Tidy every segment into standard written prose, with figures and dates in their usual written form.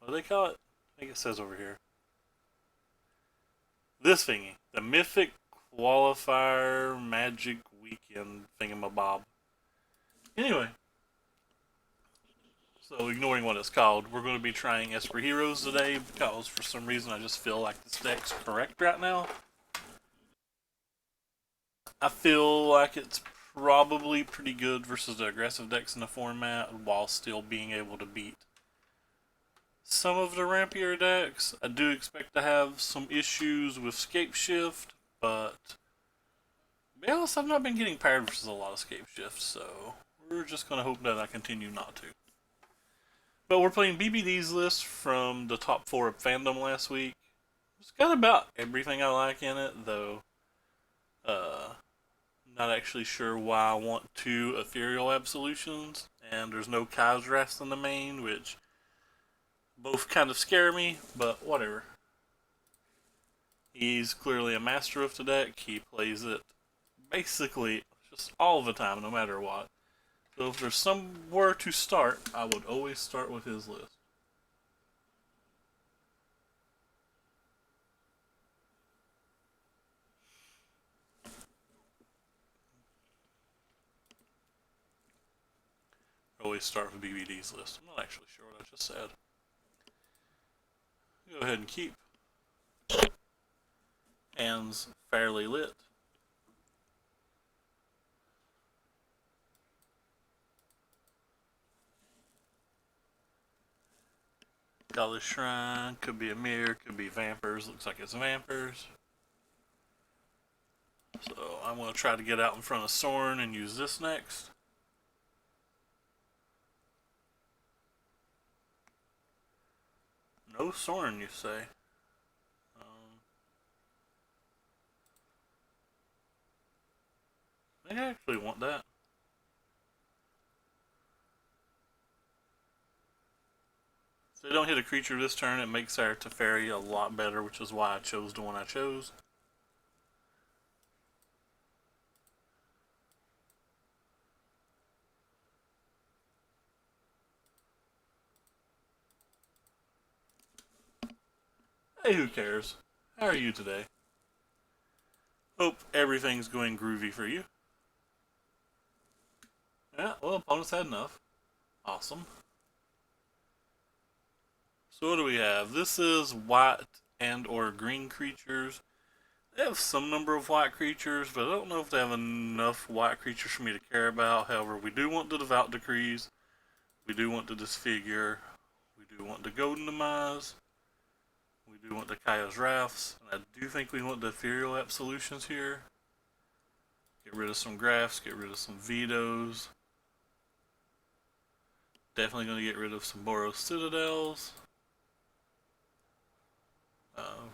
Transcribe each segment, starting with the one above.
What do they call it? I think it says over here. This thingy. The Mythic Qualifier Magic Weekend thingamabob. Anyway, so ignoring what it's called, we're going to be trying Esper Heroes today because for some reason I just feel like this deck's correct right now. I feel like it's probably pretty good versus the aggressive decks in the format while still being able to beat some of the rampier decks. I do expect to have some issues with Scape Shift, but to be honest, I've not been getting paired versus a lot of Scape Shifts, so we're just going to hope that I continue not to. But we're playing BBD's list from the top 4 of fandom last week. It's got about everything I like in it, though. Not actually sure why I want 2 Ethereal Absolutions, and there's no Kazrast in the main, which both kind of scare me, but whatever. He's clearly a master of the deck. He plays it basically just all the time, no matter what. So if there's somewhere to start, I would always start with his list. Always start with BBD's list. I'm not actually sure what I just said. Go ahead and keep. Hands fairly lit. Dollar Shrine, could be a mirror, could be Vampers. Looks like it's Vampers. So I'm going to try to get out in front of Soren and use this next. No Soren, you say? I think I actually want that. If they don't hit a creature this turn, it makes our Teferi a lot better, which is why I chose the one I chose. Hey, who cares? How are you today? Hope everything's going groovy for you. Yeah, well, opponents had enough. Awesome. So what do we have? This is white and or green creatures. They have some number of white creatures, but I don't know if they have enough white creatures for me to care about. However, we do want the Devout Decrees. We do want the Disfigure. We do want the Golden Demise. We do want the Kaya's Wraths. And I do think we want the Ethereal Absolutions here. Get rid of some Graphs, get rid of some Vetoes. Definitely going to get rid of some Boros Citadels.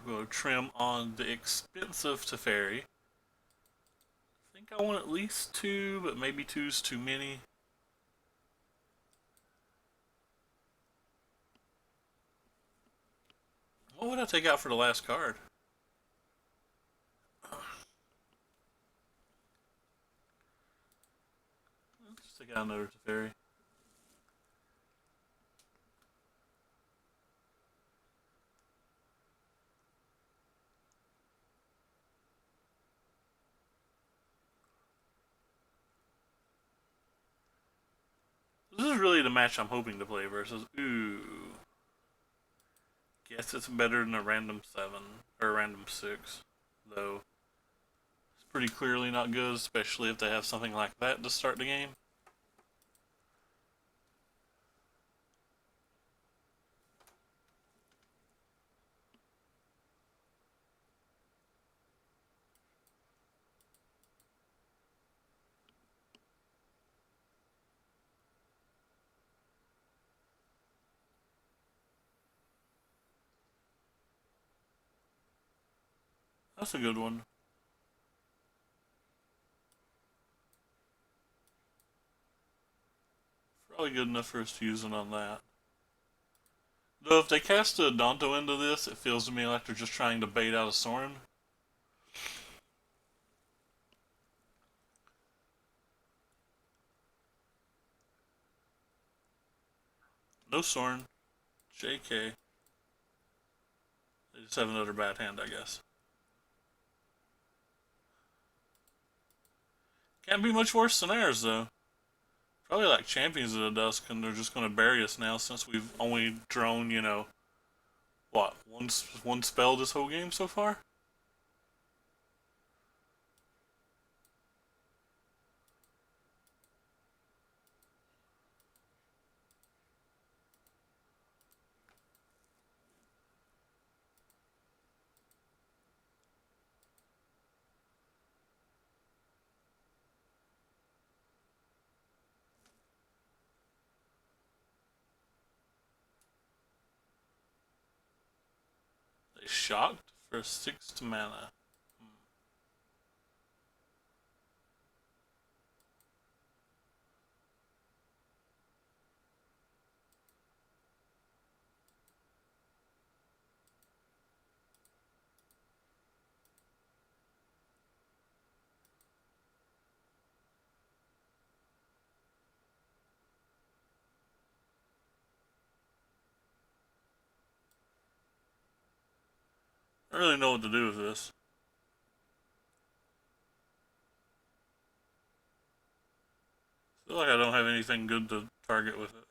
We're going to trim on the expensive Teferi. I think I want at least 2, but maybe 2's too many. What would I take out for the last card? Let's take out another Teferi. This is really the match I'm hoping to play versus. Ooh. Guess it's better than a random 7 or a random 6, though. It's pretty clearly not good, especially if they have something like that to start the game. That's a good one. Probably good enough for us to use it on that. Though if they cast a Danto into this, it feels to me like they're just trying to bait out a Soren. No Soren. JK. They just have another bad hand, I guess. Can't be much worse than ours, though. Probably like Champions of the Dusk, and they're just going to bury us now since we've only drawn, you know, what, one spell this whole game so far? They shocked for 6 mana. I don't really know what to do with this. I feel like I don't have anything good to target with it.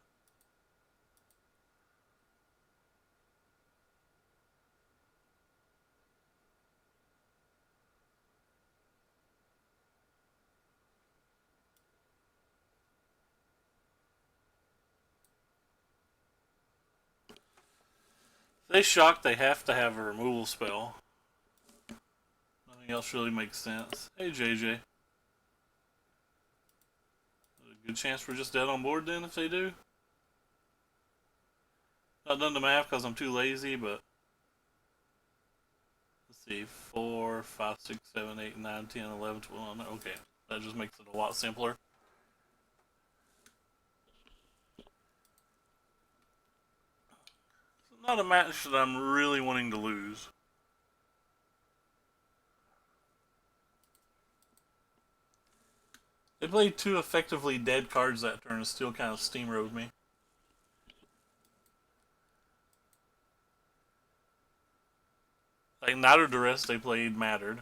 If they shock, they have to have a removal spell. Nothing else really makes sense. Hey, JJ. A good chance we're just dead on board then if they do. Not done the math because I'm too lazy, but let's see, 4, 5, 6, 7, 8, 9, 10, 11, 12. Okay, that just makes it a lot simpler. It's not a match that I'm really wanting to lose. They played 2 effectively dead cards that turn and still kind of steamrolled me. Like Night of Duress, they played mattered.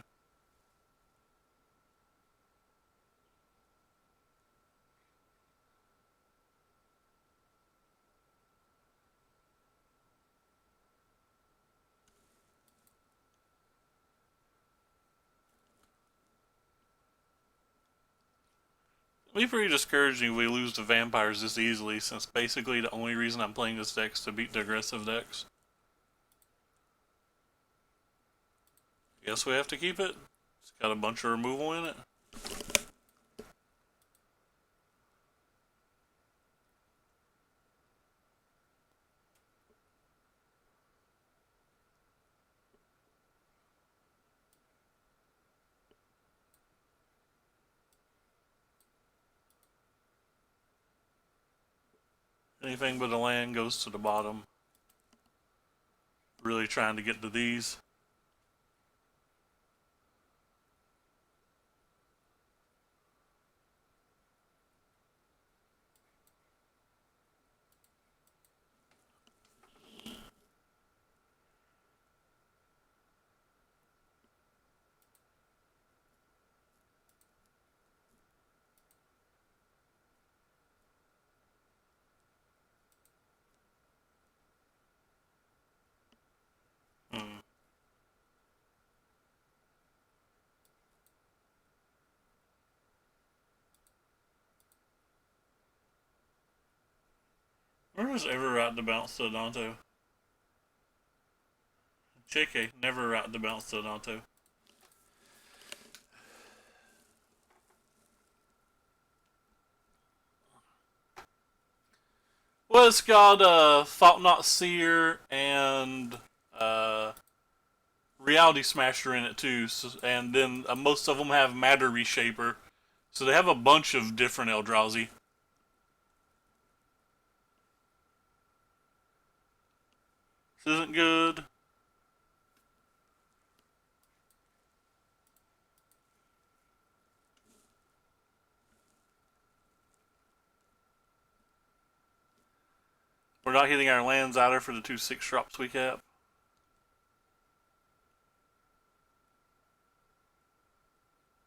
It'll be pretty discouraging if we lose to vampires this easily, since basically the only reason I'm playing this deck is to beat the aggressive decks. Guess we have to keep it. It's got a bunch of removal in it. Anything but a land goes to the bottom. Really trying to get to these. Hmm. Where was ever right to bounce to Danto? JK, never right to bounce to Danto. Well, it's got Thought Not Seer and Reality Smasher in it too, so, and then most of them have Matter Reshaper. So they have a bunch of different Eldrazi. This isn't good. We're not hitting our lands either for the 2/6 drops we cap.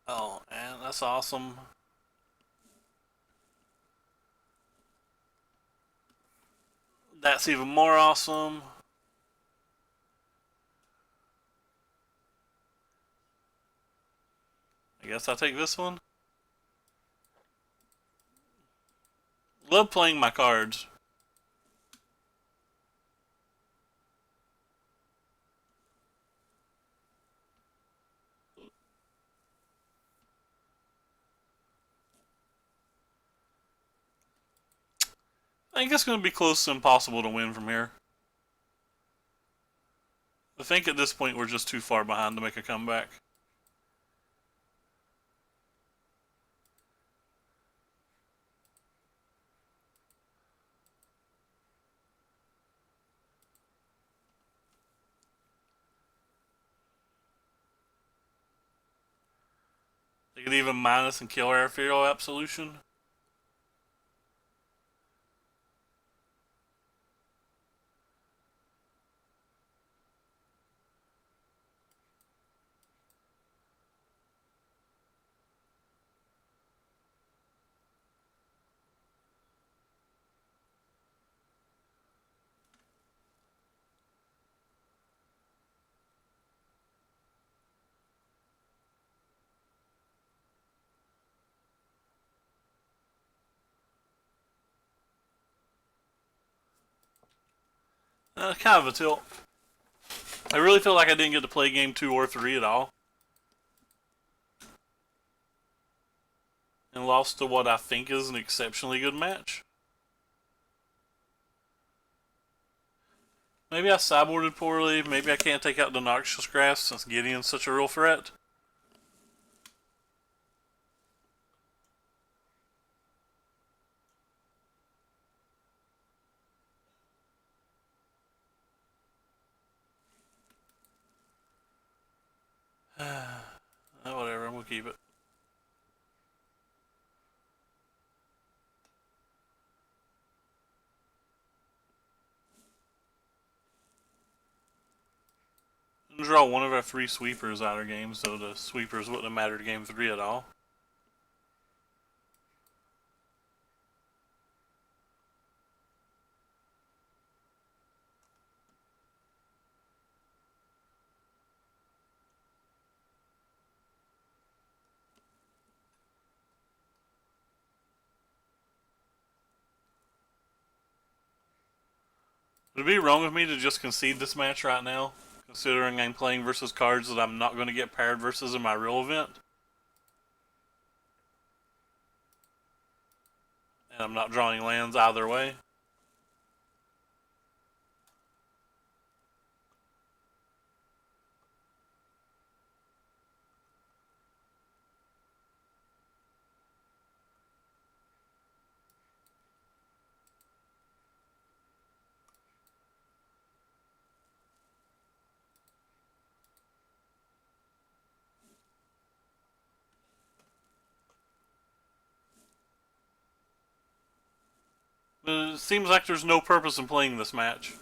Oh, and that's awesome. That's even more awesome. I guess I'll take this one. Love playing my cards. I think it's going to be close to impossible to win from here. I think at this point we're just too far behind to make a comeback. They could even minus and kill our Ethereal Absolution. Kind of a tilt. I really feel like I didn't get to play game 2 or 3 at all. And lost to what I think is an exceptionally good match. Maybe I sideboarded poorly. Maybe I can't take out the Noxious Grass since Gideon's such a real threat. Whatever, I'm gonna keep it. Draw one of our 3 sweepers out of game, so the sweepers wouldn't have mattered game 3 at all. Would it be wrong of me to just concede this match right now, considering I'm playing versus cards that I'm not going to get paired versus in my real event? And I'm not drawing lands either way. But it seems like there's no purpose in playing this match.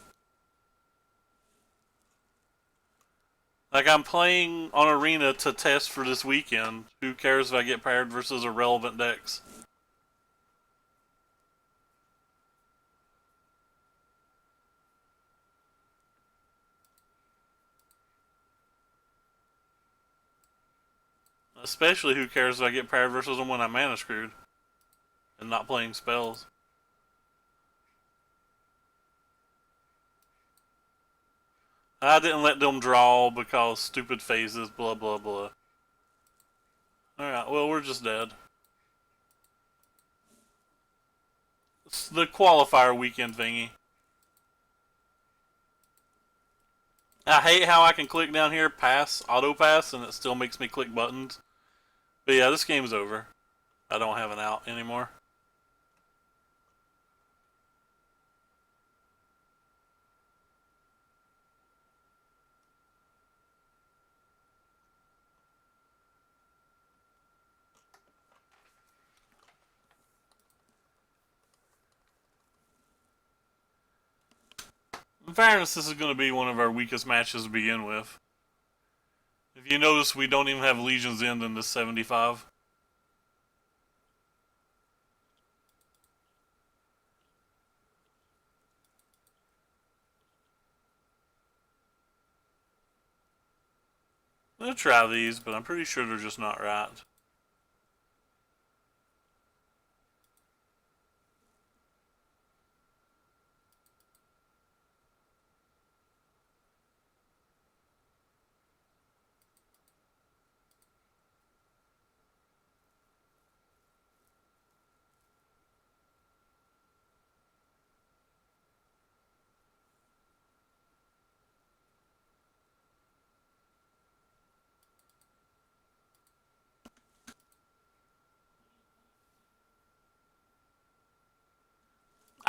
Like, I'm playing on Arena to test for this weekend. Who cares if I get paired versus irrelevant decks? Especially who cares if I get paired versus them when I'm mana screwed and not playing spells. I didn't let them draw because stupid phases, blah blah blah. Alright, well, we're just dead. It's the qualifier weekend thingy. I hate how I can click down here, pass, auto pass, and it still makes me click buttons. But yeah, this game's over. I don't have an out anymore. In fairness, this is going to be one of our weakest matches to begin with. If you notice, we don't even have Legion's End in this 75. I'm going to try these, but I'm pretty sure they're just not right.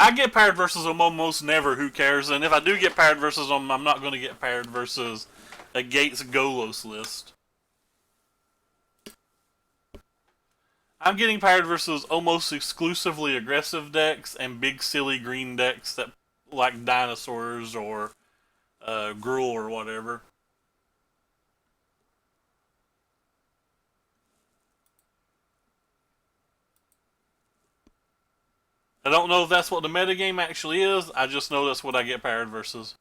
I get paired versus them almost never, who cares? And if I do get paired versus them, I'm not going to get paired versus a Gates Golos list. I'm getting paired versus almost exclusively aggressive decks and big silly green decks that like dinosaurs or Gruul or whatever. I don't know if that's what the metagame actually is. I just know that's what I get paired versus.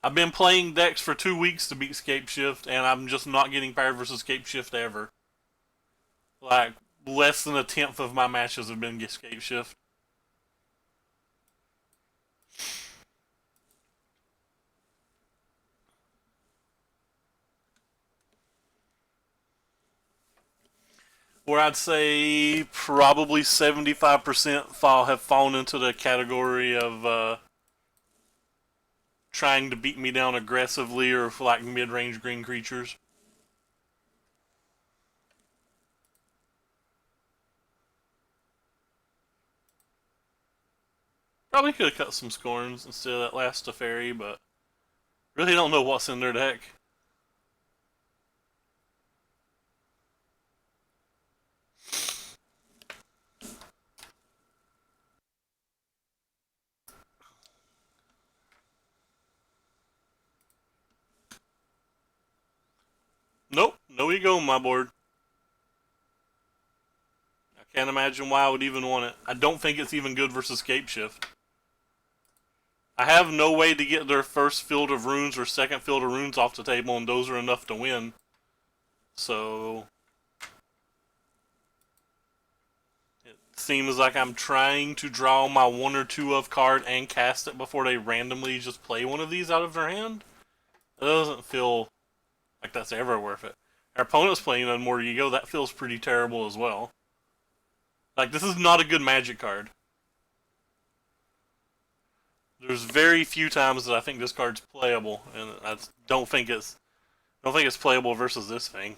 I've been playing decks for 2 weeks to beat Scape Shift, and I'm just not getting paired versus Scape Shift ever. Like, less than a tenth of my matches have been Scape Shift. Where I'd say probably 75% have fallen into the category of trying to beat me down aggressively or for like mid-range green creatures. Probably could have cut some Scorns instead of that last Teferi, but really don't know what's in their deck. Nope, no ego on my board. I can't imagine why I would even want it. I don't think it's even good versus Scape Shift. I have no way to get their first field of runes or second field of runes off the table, and those are enough to win. So it seems like I'm trying to draw my 1 or 2 of card and cast it before they randomly just play one of these out of their hand. It doesn't feel like that's ever worth it. Our opponent's playing on more ego. That feels pretty terrible as well. Like, this is not a good Magic card. There's very few times that I think this card's playable, and I don't think it's playable versus this thing.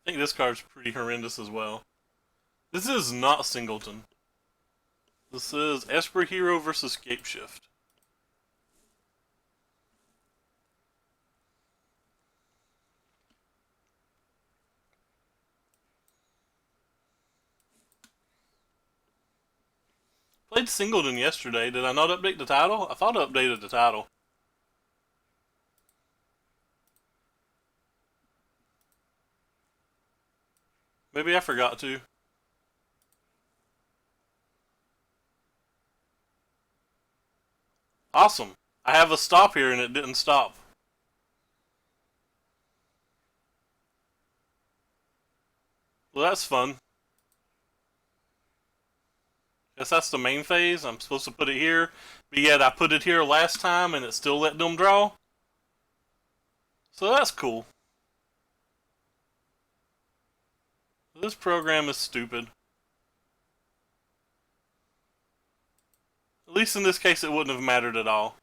I think this card's pretty horrendous as well. This is not Singleton. This is Esper Hero versus Scape Shift. Played Singleton yesterday. Did I not update the title? I thought I updated the title. Maybe I forgot to. Awesome. I have a stop here and it didn't stop. Well, that's fun. Guess that's the main phase. I'm supposed to put it here. But yet I put it here last time and it still let them draw. So that's cool. This program is stupid. At least in this case it wouldn't have mattered at all.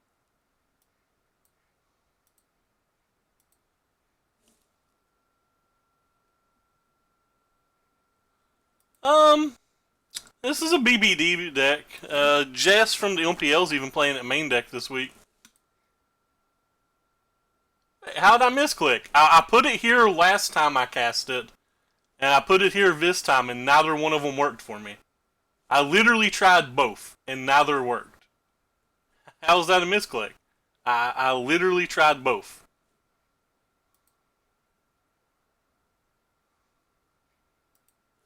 Um, this is a BBD deck. Jess from the MPL's even playing at main deck this week. How'd I misclick? I put it here last time I cast it, and I put it here this time, and neither one of them worked for me. I literally tried both, and neither worked. How's that a misclick? I literally tried both.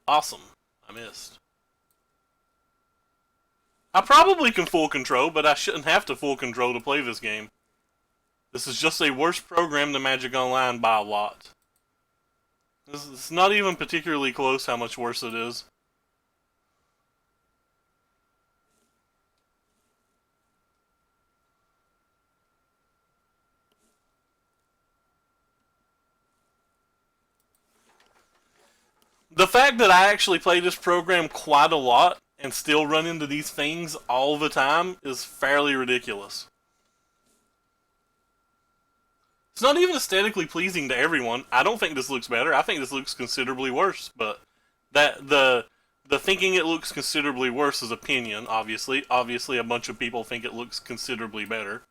Awesome. I missed. I probably can full control, but I shouldn't have to full control to play this game. This is just a worse program than Magic Online by a lot. It's not even particularly close how much worse it is. The fact that I actually play this program quite a lot and still run into these things all the time is fairly ridiculous. It's not even aesthetically pleasing to everyone. I don't think this looks better. I think this looks considerably worse, but that the thinking it looks considerably worse is opinion, obviously. Obviously a bunch of people think it looks considerably better.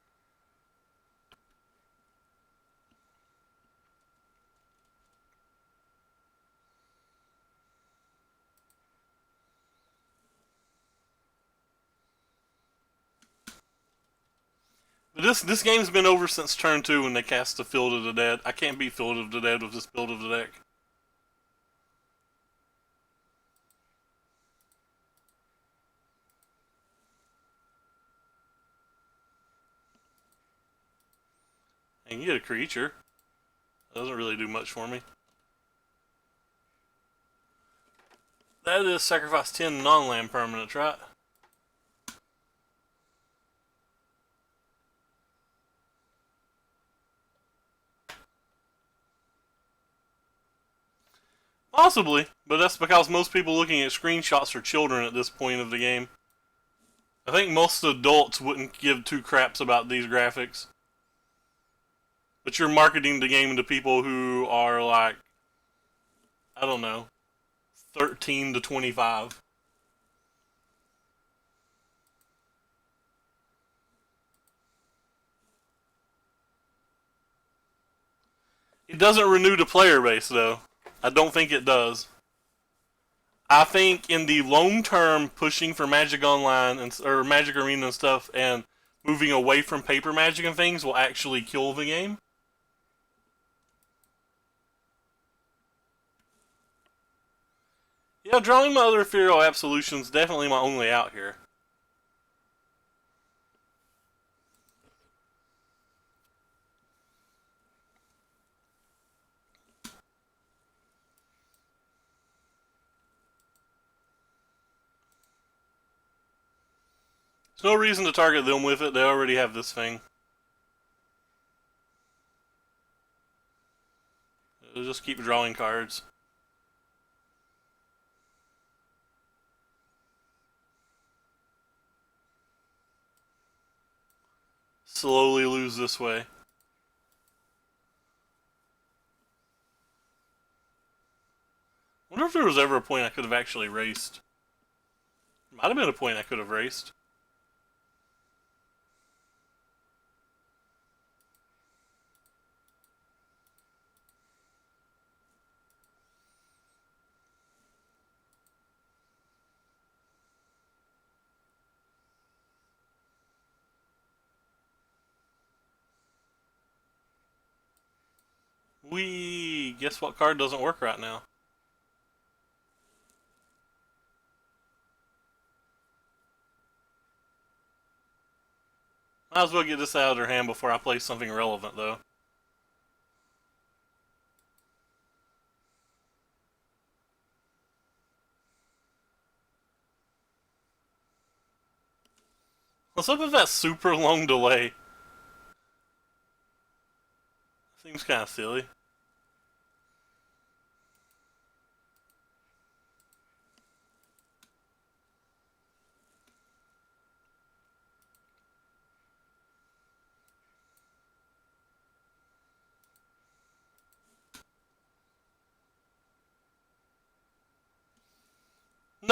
But this game's been over since turn 2 when they cast the Field of the Dead. I can't beat Field of the Dead with this build of the deck. And you get a creature. That doesn't really do much for me. That is sacrifice 10 non-land permanents, right? Possibly, but that's because most people looking at screenshots are children at this point of the game. I think most adults wouldn't give two craps about these graphics. But you're marketing the game to people who are like, I don't know, 13 to 25. It doesn't renew the player base, though. I don't think it does. I think in the long term, pushing for Magic Online or Magic Arena and stuff, and moving away from paper Magic and things will actually kill the game. Yeah, drawing my other Ethereal Absolution's definitely my only out here. There's no reason to target them with it, they already have this thing. They'll just keep drawing cards. Slowly lose this way. I wonder if there was ever a point I could have actually raced. Might have been a point I could have raced. Guess what card doesn't work right now? Might as well get this out of their hand before I play something relevant, though. What's up with that super long delay? Seems kind of silly.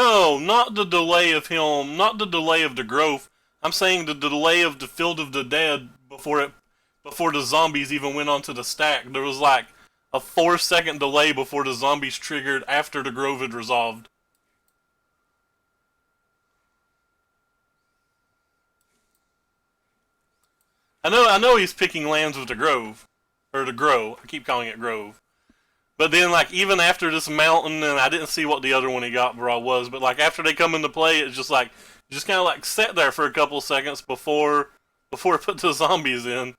No, not the delay of him, not the delay of the growth. I'm saying the delay of the Field of the Dead before the zombies even went onto the stack. There was like a 4-second delay before the zombies triggered after the grove had resolved. I know he's picking lands with the grove. Or the grow. I keep calling it grove. But then, like, even after this mountain, and I didn't see what the other one he got bro was, but like after they come into play, it's just like just kind of like sat there for a couple seconds before it put the zombies in.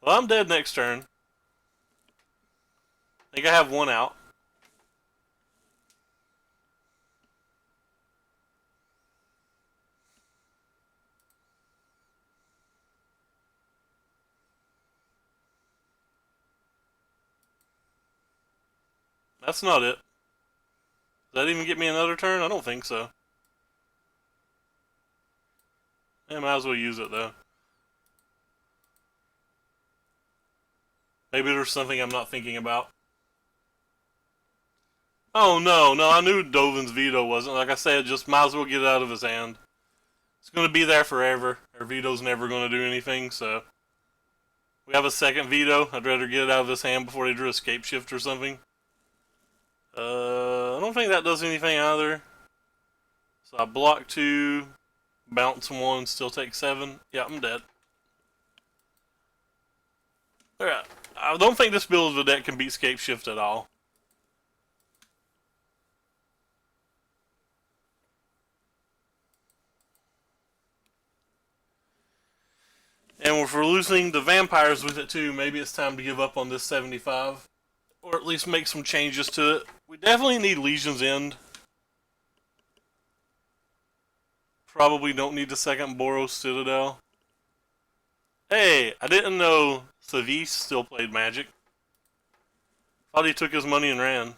Well, I'm dead next turn. I think I have one out. That's not it. Does that even get me another turn? I don't think so. I might as well use it though. Maybe there's something I'm not thinking about. Oh no, I knew Dovin's veto wasn't. Like I said, just might as well get it out of his hand. It's gonna be there forever. Our veto's never gonna do anything, so we have a second veto. I'd rather get it out of his hand before he drew escape shift or something. I don't think that does anything either. So I block 2, bounce 1, still take 7. Yeah, I'm dead. Alright. I don't think this build of the deck can beat escape shift at all. And if we're losing the vampires with it too, maybe it's time to give up on this 75. Or at least make some changes to it. We definitely need Legion's End. Probably don't need the second Boros Citadel. Hey, I didn't know Savis still played Magic. Thought he took his money and ran.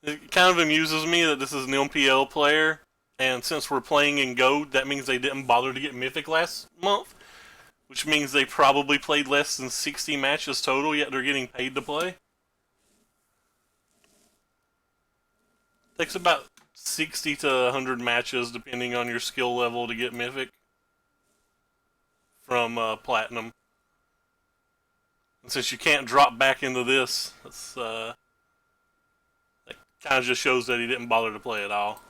It kind of amuses me that this is an MPL player, and since we're playing in Gold, that means they didn't bother to get Mythic last month, which means they probably played less than 60 matches total, yet they're getting paid to play. Takes about 60 to 100 matches, depending on your skill level, to get Mythic from Platinum. And since you can't drop back into this, that kind of just shows that he didn't bother to play at all.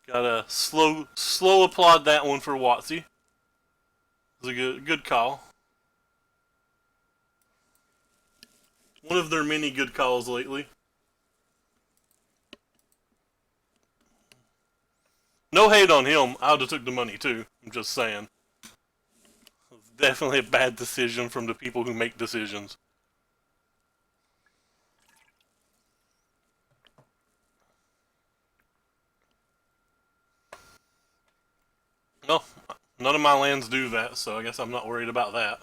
Gotta slow applaud that one for Watsy. It was a good call. One of their many good calls lately. No hate on him. I would have took the money too. I'm just saying. It's definitely a bad decision from the people who make decisions. Well, none of my lands do that, so I guess I'm not worried about that.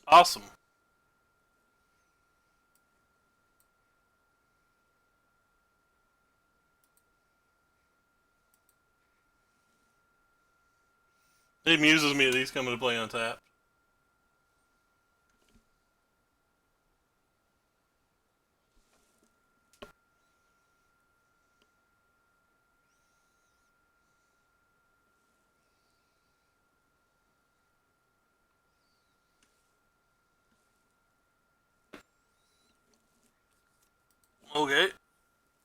Awesome. It amuses me that he's coming to play untapped. Okay.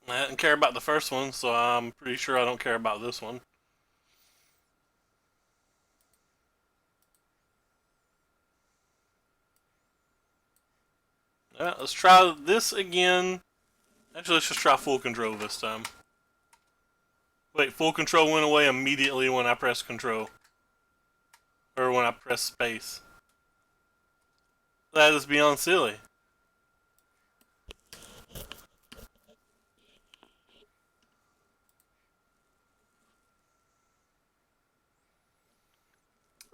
I didn't care about the first one, so I'm pretty sure I don't care about this one. Alright, let's try this again. Actually, let's just try full control this time. Wait, full control went away immediately when I pressed control. Or when I pressed space. That is beyond silly.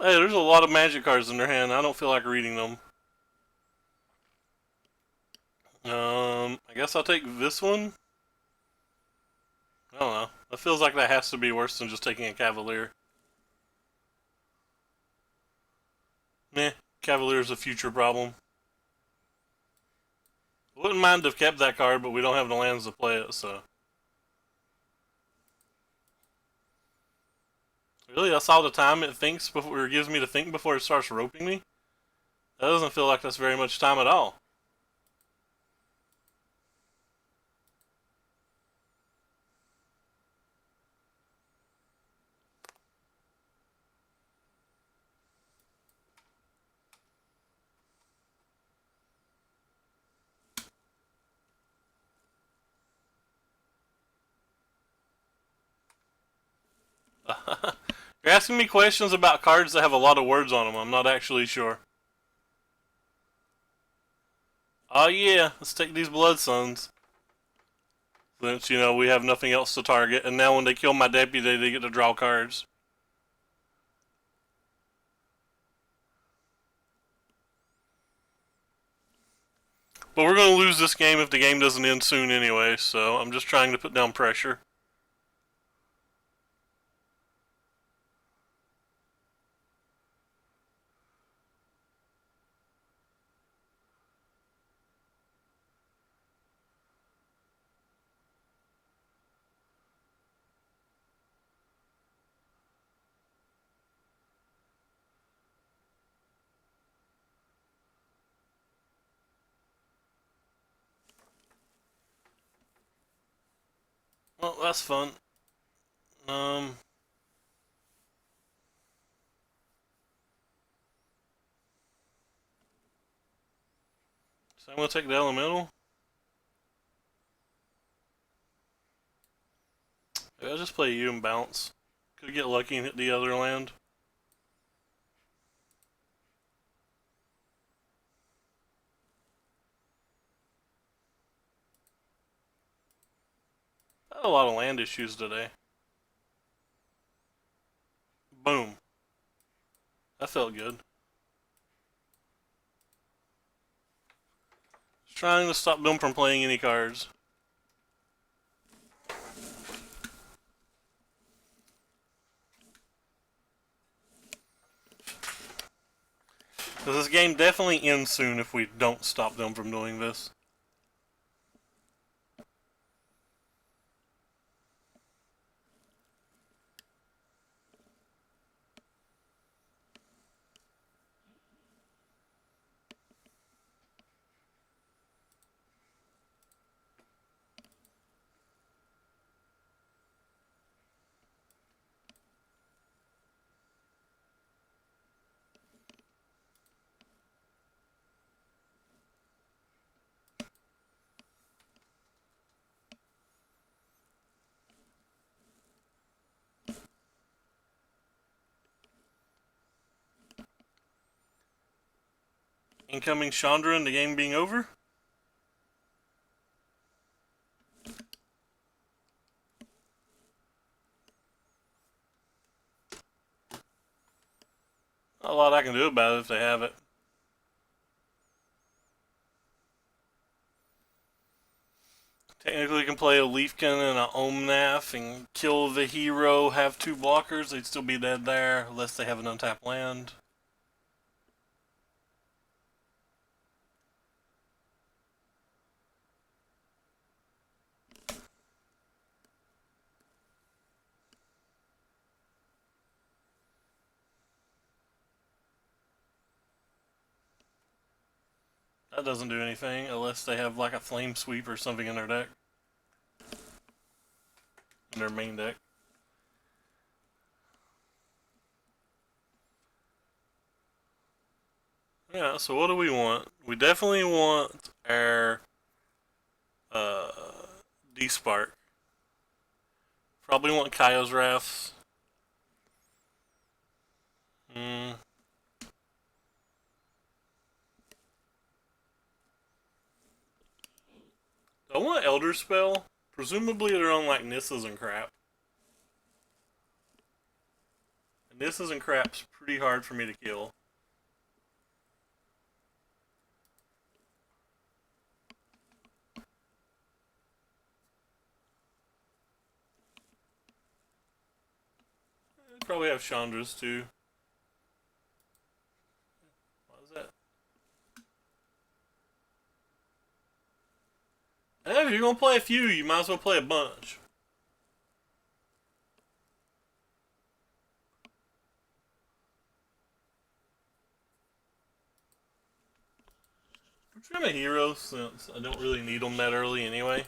Hey, there's a lot of magic cards in their hand. I don't feel like reading them. I guess I'll take this one. I don't know. It feels like that has to be worse than just taking a Cavalier. Meh. Cavalier's a future problem. Wouldn't mind to have kept that card, but we don't have the lands to play it, so. Really, that's all the time it thinks before, or gives me to think before it starts roping me? That doesn't feel like that's very much time at all. You're asking me questions about cards that have a lot of words on them. I'm not actually sure. Oh yeah, let's take these Blood Suns. Since, you know, we have nothing else to target, and now when they kill my deputy, they get to draw cards. But we're going to lose this game if the game doesn't end soon anyway, so I'm just trying to put down pressure. Well, that's fun. Um, so I'm going to take the elemental. Maybe I'll just play you and bounce. Could get lucky and hit the other land. I had a lot of land issues today. Boom. That felt good. Just trying to stop them from playing any cards. Because this game definitely ends soon if we don't stop them from doing this. Incoming Chandra and the game being over? Not a lot I can do about it if they have it. Technically, you can play a Leafkin and an Omnath and kill the hero, have two blockers. They'd still be dead there, unless they have an untapped land. That doesn't do anything, unless they have like a Flame Sweep or something in their deck. In their main deck. Yeah, so what do we want? We definitely want our D-Spark. Probably want Kaio's Wraths. Mm. I want Elder Spell. Presumably they're on like Nissa's and crap. And Nissa's and crap's pretty hard for me to kill. They probably have Chandra's too. What is that? Hey, if you're gonna play a few, you might as well play a bunch. I'm trying a hero since I don't really need them that early anyway.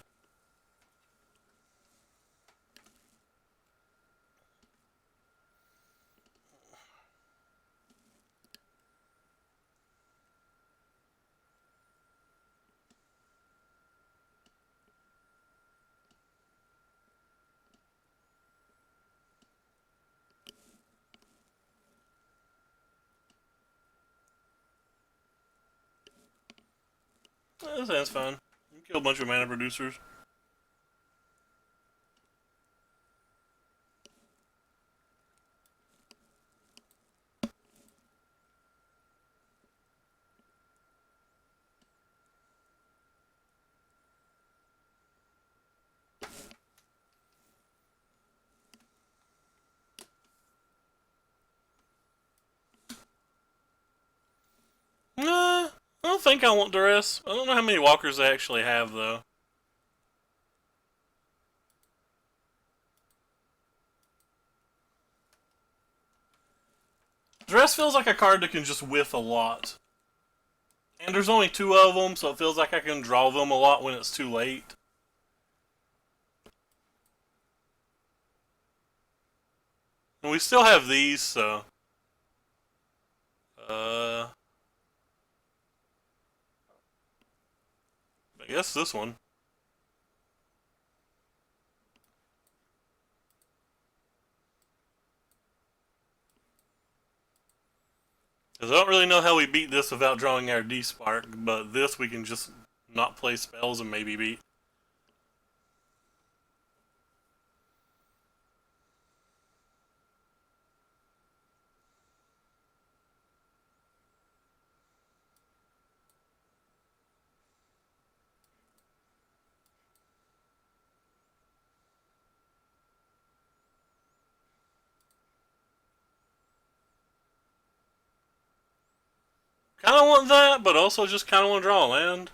That sounds fine. You can kill a bunch of mana producers. Nah, I don't think I want Duress. I don't know how many walkers they actually have, though. Duress feels like a card that can just whiff a lot. And there's only two of them, so it feels like I can draw them a lot when it's too late. And we still have these, so... I guess this one. Because I don't really know how we beat this without drawing our D-Spark, but this we can just not play spells and maybe beat. Kind of want that, but also just kind of want to draw a land.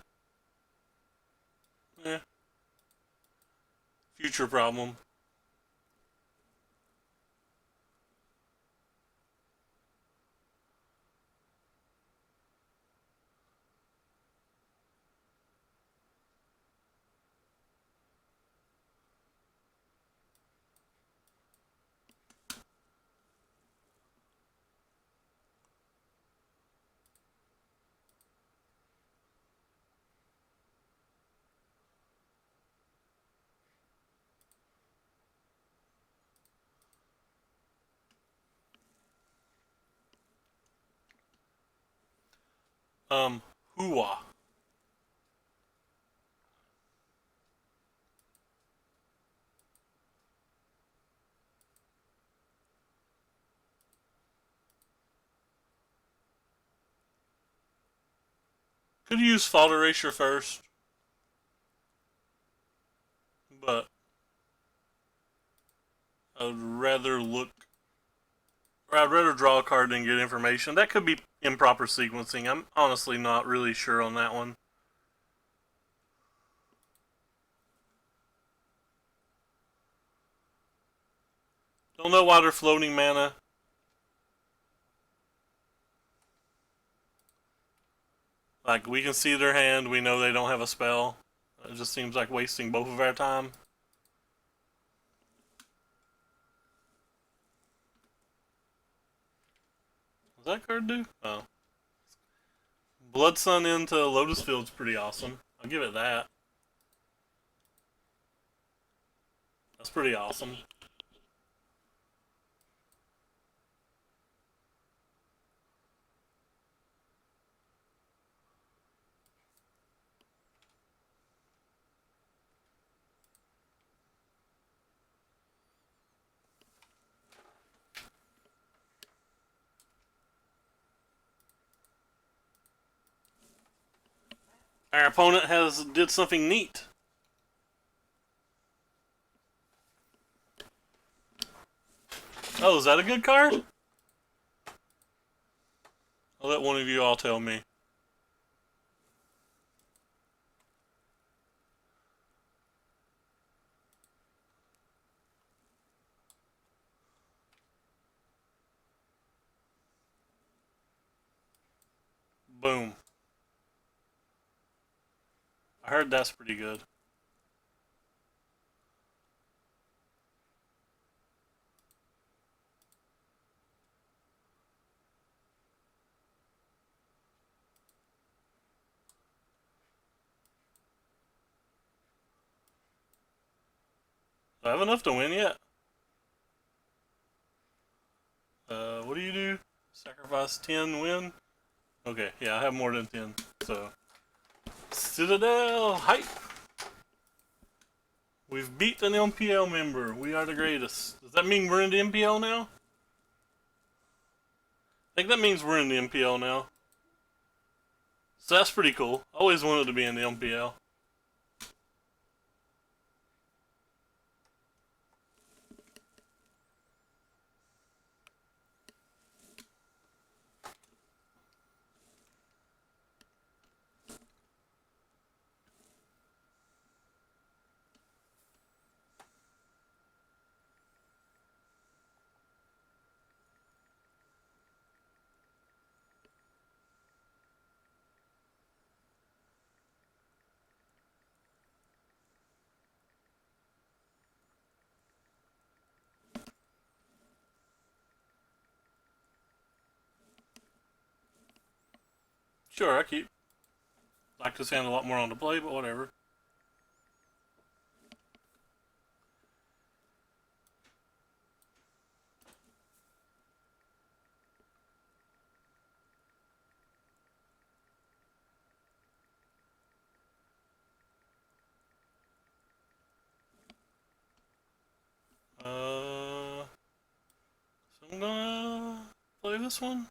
Yeah. Future problem. Hooah. Could use Fault Erasure first, but I'd rather look. Or I'd rather draw a card than get information. That could be improper sequencing. I'm honestly not really sure on that one. Don't know why they're floating mana. Like, we can see their hand, we know they don't have a spell. It just seems like wasting both of our time. What's that card do? Oh. Blood Sun into Lotus Field's pretty awesome. I'll give it that. That's pretty awesome. Our opponent did something neat. Oh, is that a good card? I'll let one of you all tell me. Boom. I heard that's pretty good. Do I have enough to win yet? What do you do? Sacrifice 10, win? Okay, yeah, I have more than 10. So, Citadel, hype! We've beat an MPL member. We are the greatest. Does that mean we're in the MPL now? I think that means we're in the MPL now. So that's pretty cool. Always wanted to be in the MPL. Sure, I keep. Like to sand a lot more on the play, but whatever. So I'm gonna play this one.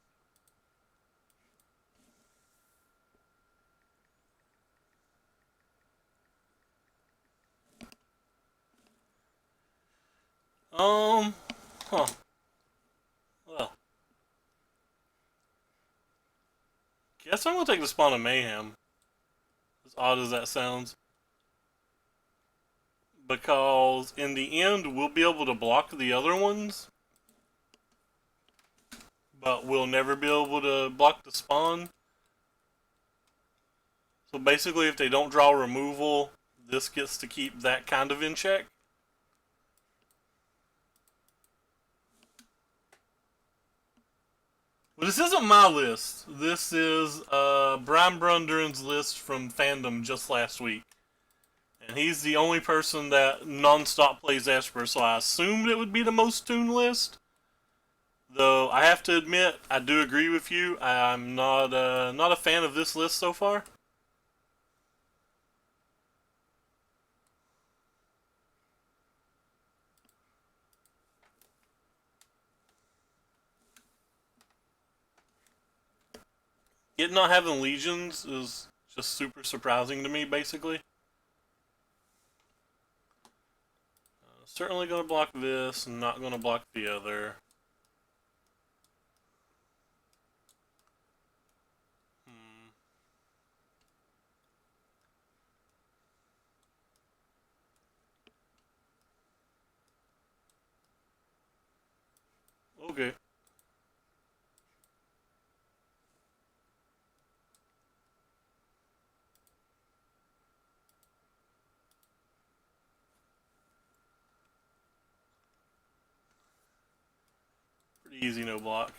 Huh. Well, guess I'm gonna take the Spawn of Mayhem. As odd as that sounds. Because in the end, we'll be able to block the other ones. But we'll never be able to block the spawn. So basically, if they don't draw removal, this gets to keep that kind of in check. But this isn't my list. This is Brian Brundurin's list from fandom just last week. And he's the only person that non-stop plays Esper, so I assumed it would be the most tuned list. Though I have to admit, I do agree with you. I'm not a fan of this list so far. It not having legions is just super surprising to me, basically. Certainly going to block this, not going to block the other. Okay. Pretty easy, no block.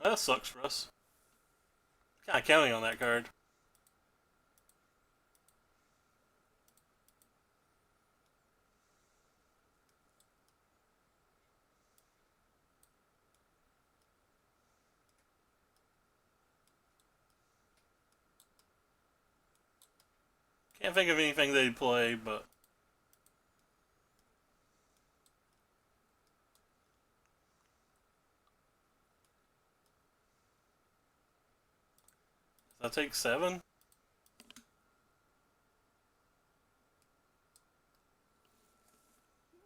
That sucks for us. Kind of counting on that card. Can't think of anything they'd play, but does that take 7?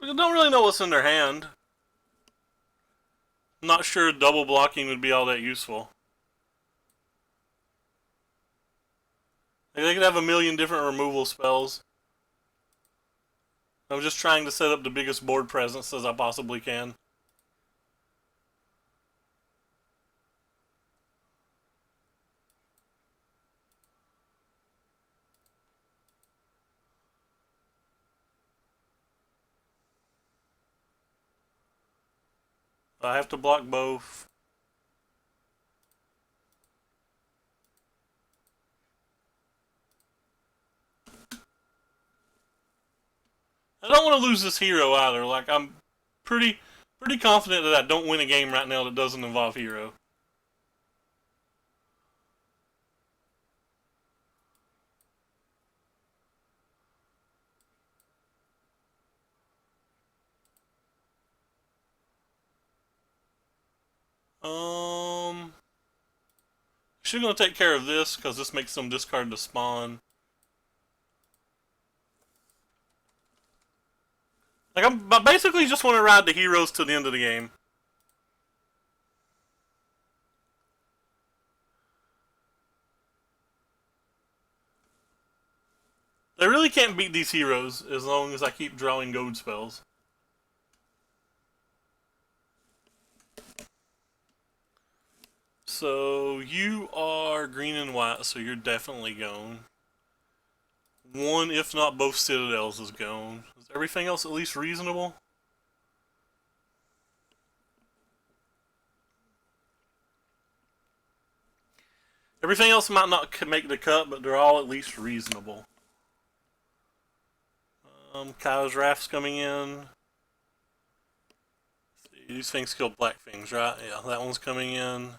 We don't really know what's in their hand. I'm not sure double blocking would be all that useful. Like, they could have a million different removal spells. I'm just trying to set up the biggest board presence as I possibly can. I have to block both. I don't want to lose this hero either. Like, I'm pretty confident that I don't win a game right now that doesn't involve hero. She's gonna take care of this because this makes them discard the spawn. Like, I basically just want to ride the heroes to the end of the game. They really can't beat these heroes as long as I keep drawing gold spells. So, you are green and white, so you're definitely gone. One, if not both citadels, is gone. Is everything else at least reasonable? Everything else might not make the cut, but they're all at least reasonable. Kyle's Wrath's coming in. These things kill black things, right? Yeah, that one's coming in.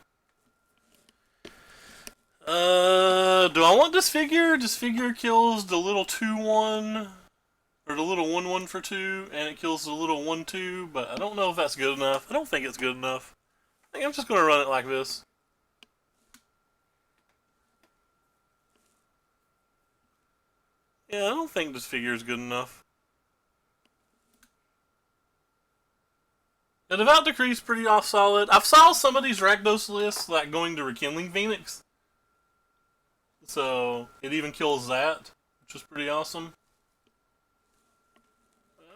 Do I want this figure? This figure kills the little 2/1, or the little 1/1 for 2, and it kills the little 1/2, but I don't know if that's good enough. I don't think it's good enough. I think I'm just going to run it like this. Yeah, I don't think this figure is good enough. The Devout Decree is pretty off solid. I've saw some of these Rakdos lists, like going to Rekindling Phoenix. So, it even kills that, which is pretty awesome.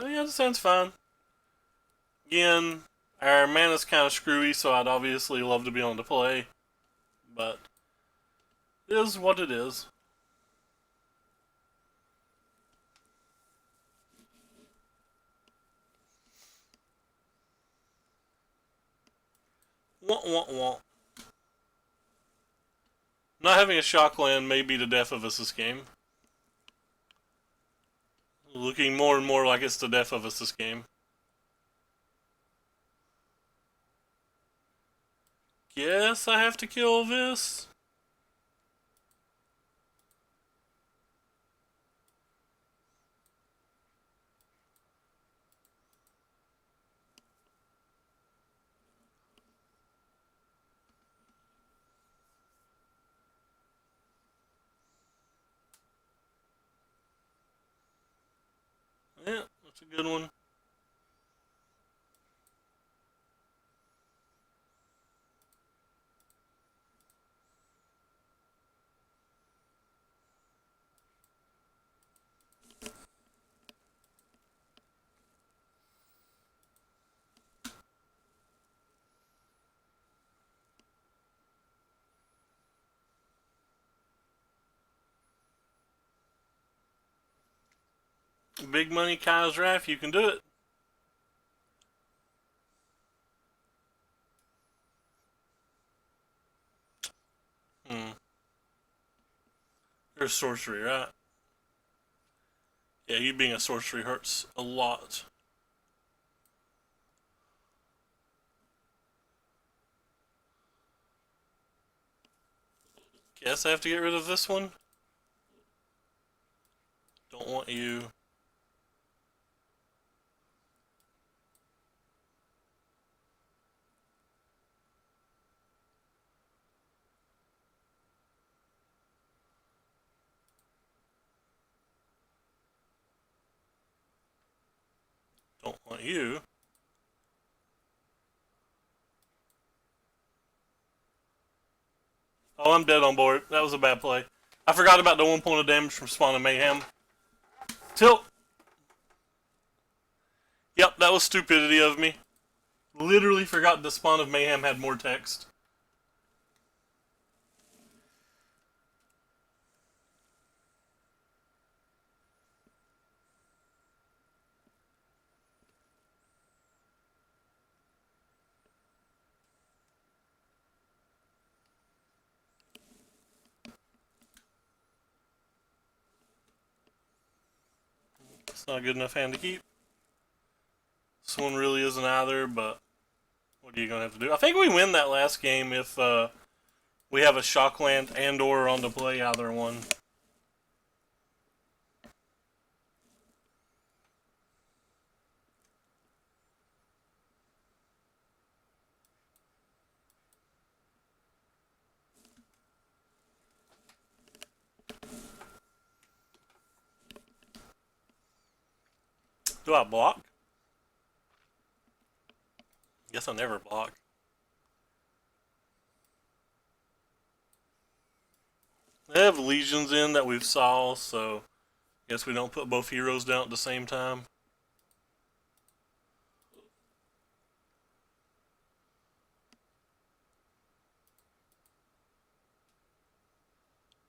Yeah, this sounds fine. Again, our mana's kind of screwy, so I'd obviously love to be able to play. But, it is what it is. Wah, wah, wah. Not having a Shockland may be the death of us this game. Looking more and more like it's the death of us this game. Guess I have to kill this. Yeah, that's a good one. Big money Kyle's Wrath, you can do it. You're a sorcery, right? Yeah, you being a sorcery hurts a lot. Guess I have to get rid of this one. want you. Don't want you. Oh, I'm dead on board. That was a bad play. I forgot about the 1 point of damage from Spawn of Mayhem. Tilt! Yep, that was stupidity of me. Literally forgot the Spawn of Mayhem had more text. It's not a good enough hand to keep. This one really isn't either, but what are you going to have to do? I think we win that last game if we have a Shockland and or on the play either one. Do I block? Guess I never block. They have legions in that we've saw, so guess we don't put both heroes down at the same time.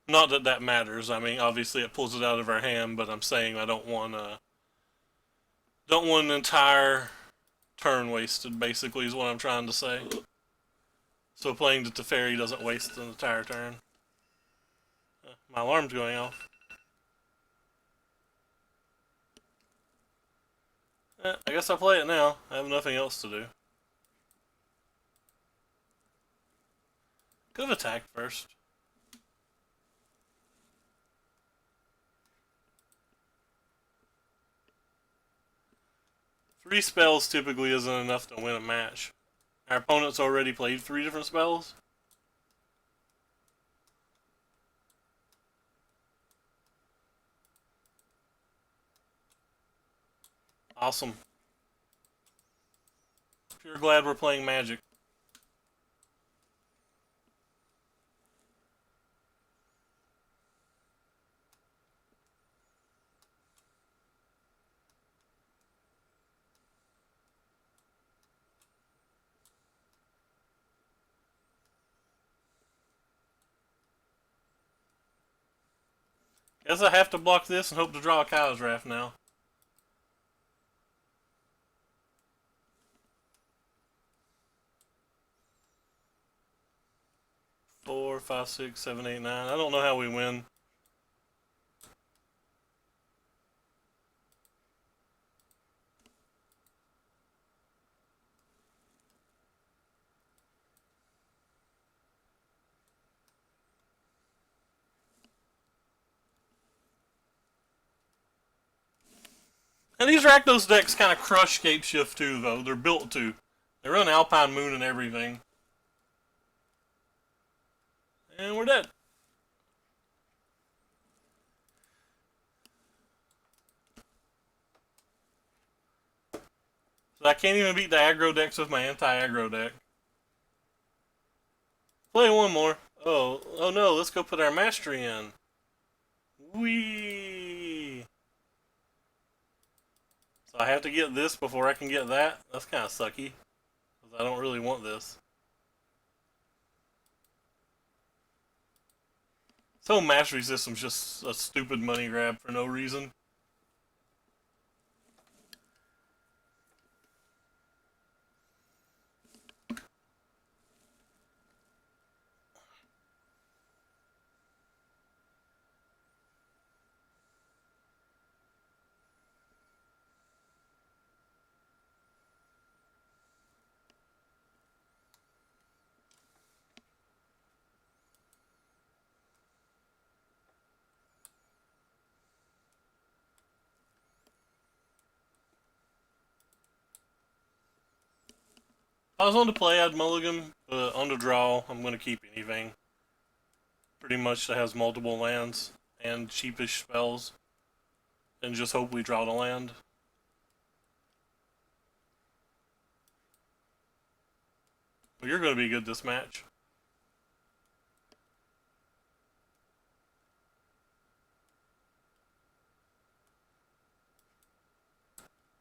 Not that that matters. I mean, obviously it pulls it out of our hand, but I'm saying I don't want an entire turn wasted. Basically, is what I'm trying to say. So playing the Teferi doesn't waste an entire turn. My alarm's going off. I guess I'll play it now. I have nothing else to do. Could have attacked first. Three spells typically isn't enough to win a match. Our opponent's already played 3 different spells. Awesome. Pure glad we're playing Magic. Guess I have to block this and hope to draw a Cow's Draft now. Four, 5, 6, 7, 8, 9. I don't know how we win. And these Rakdos decks kind of crush Scape Shift too, though. They're built to. They run Alpine Moon and everything. And we're dead. So I can't even beat the aggro decks with my anti-aggro deck. Play one more. Oh no, let's go put our mastery in. Whee! So I have to get this before I can get that? That's kind of sucky. Because I don't really want this. So mastery system's just a stupid money grab for no reason. I was on the play, I'd mulligan, but on the draw, I'm going to keep anything. Pretty much that has multiple lands and cheapish spells. And just hope we draw the land. Well, you're going to be good this match.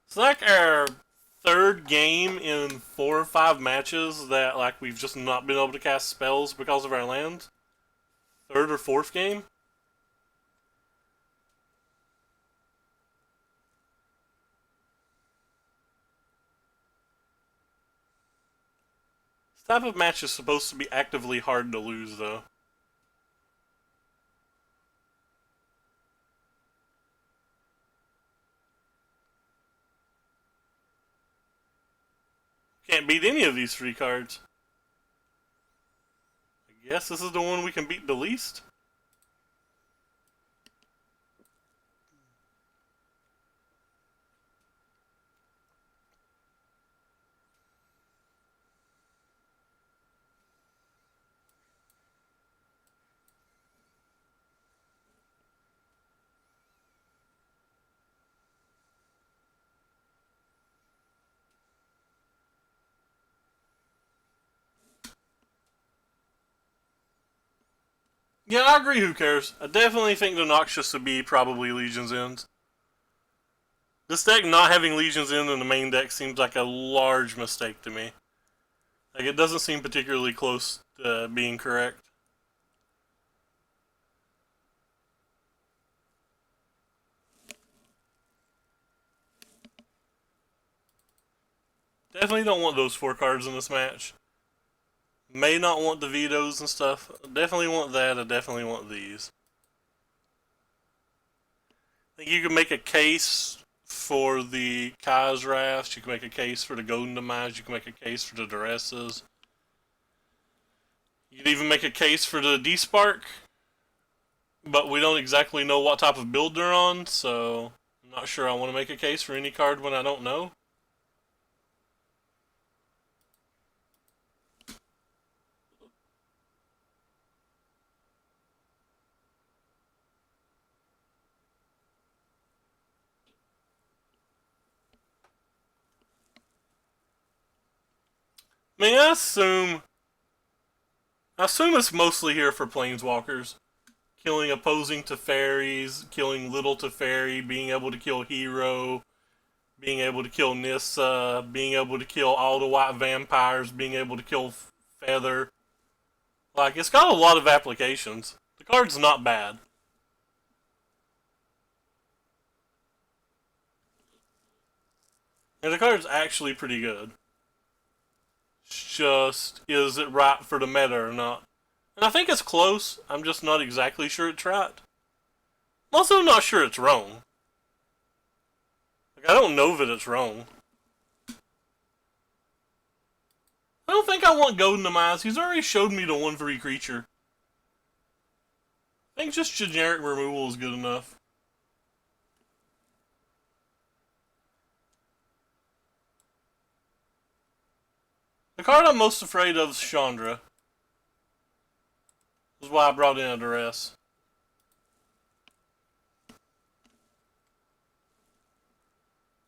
It's like our third game in 4 or 5 matches that like we've just not been able to cast spells because of our lands. Third or fourth game. This type of match is supposed to be actively hard to lose though. Can't beat any of these 3 cards. I guess this is the one we can beat the least. Yeah, I agree, who cares? I definitely think the Noxious would be probably Legion's End. This deck not having Legion's End in the main deck seems like a large mistake to me. Like, it doesn't seem particularly close to being correct. Definitely don't want those 4 cards in this match. May not want the vetoes and stuff. Definitely want that. I definitely want these. I think you can make a case for the Kai's Wrath. You can make a case for the Golden Demise. You can make a case for the Duresses. You can even make a case for the D-Spark. But we don't exactly know what type of build they're on, so I'm not sure I want to make a case for any card when I don't know. I mean, I assume it's mostly here for Planeswalkers. Killing opposing Teferis, killing little Teferi, being able to kill Hero, being able to kill Nissa, being able to kill all the white vampires, being able to kill Feather. Like, it's got a lot of applications. The card's not bad. And the card's actually pretty good. It's just, is it right for the meta or not? And I think it's close. I'm just not exactly sure it's right. I'm also not sure it's wrong. Like, I don't know that it's wrong. I don't think I want Golden Demise. He's already showed me the 1/3 creature. I think just generic removal is good enough. The card I'm most afraid of is Chandra. This is why I brought in a Duress.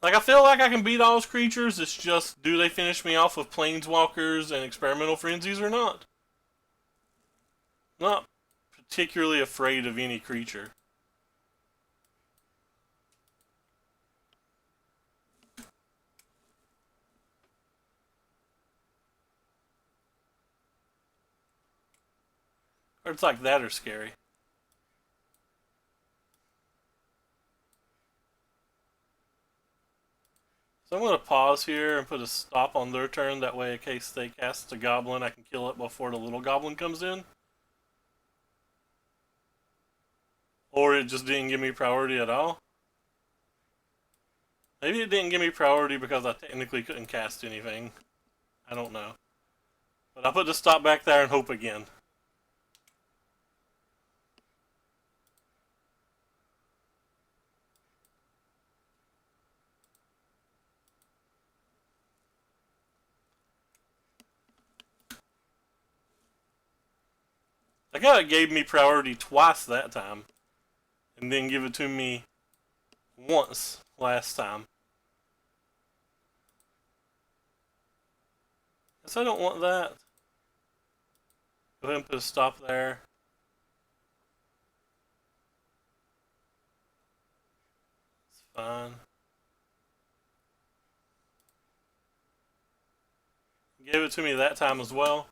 Like, I feel like I can beat all those creatures. It's just, do they finish me off with Planeswalkers and Experimental Frenzies or not? Not particularly afraid of any creature. Cards like that are scary. So I'm going to pause here and put a stop on their turn. That way, in case they cast a goblin, I can kill it before the little goblin comes in. Or it just didn't give me priority at all. Maybe it didn't give me priority because I technically couldn't cast anything. I don't know. But I'll put the stop back there and hope again. I guy it gave me priority twice that time, and then give it to me once last time. Guess I don't want that. Go ahead and put a stop there. It's fine. Gave it to me that time as well.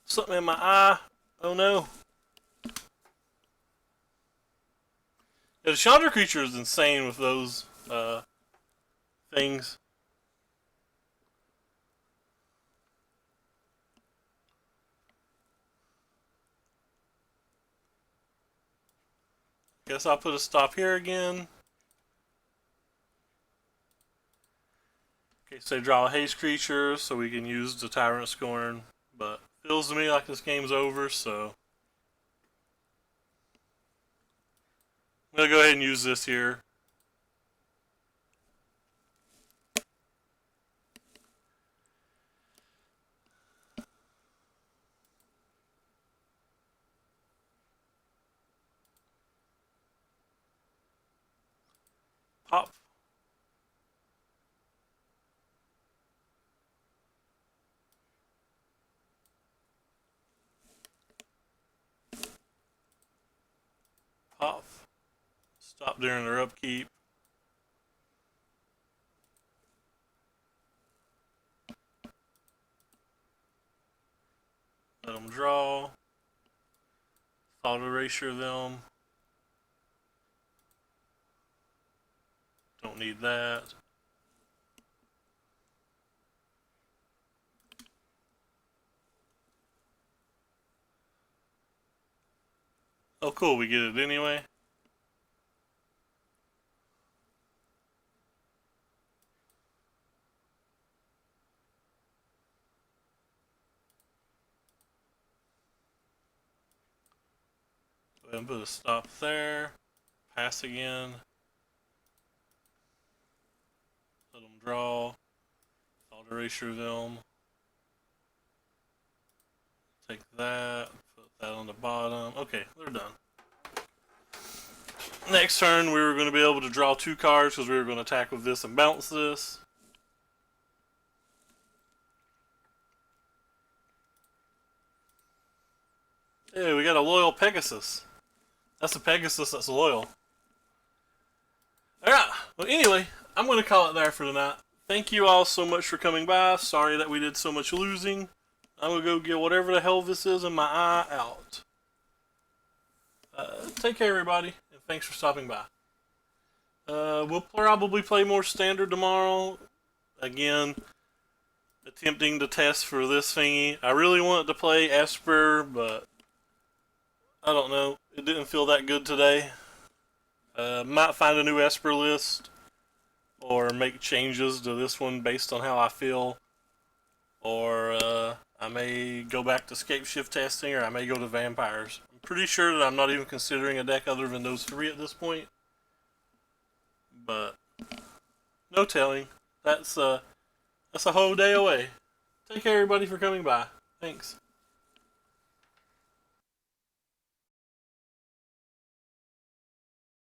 Something in my eye. Oh no. Yeah, the Chandra creature is insane with those things. Guess I'll put a stop here again. Okay, so draw a haste creature so we can use the Tyrant Scorn. But feels to me like this game's over, so I'm gonna go ahead and use this here. Pop. Pop. Stop during their upkeep. Let them draw. Thought erasure them. Don't need that. Oh cool, we get it anyway. Go ahead and put a stop there. Pass again. Let them draw. Thought erasure them. Take that. Put that on the bottom. Okay, they're done. Next turn, we were going to be able to draw 2 cards because we were going to attack with this and bounce this. Hey, we got a loyal Pegasus. That's a Pegasus that's loyal. Alright, well anyway, I'm going to call it there for tonight. Thank you all so much for coming by. Sorry that we did so much losing. I'm going to go get whatever the hell this is in my eye out. Take care everybody, and thanks for stopping by. We'll probably play more standard tomorrow. Again, attempting to test for this thingy. I really wanted to play Esper, but I don't know. It didn't feel that good today. Might find a new Esper list or make changes to this one based on how I feel. Or I may go back to scape shift testing, or I may go to vampires. I'm pretty sure that I'm not even considering a deck other than those 3 at this point. But no telling. That's a whole day away. Take care everybody for coming by. Thanks.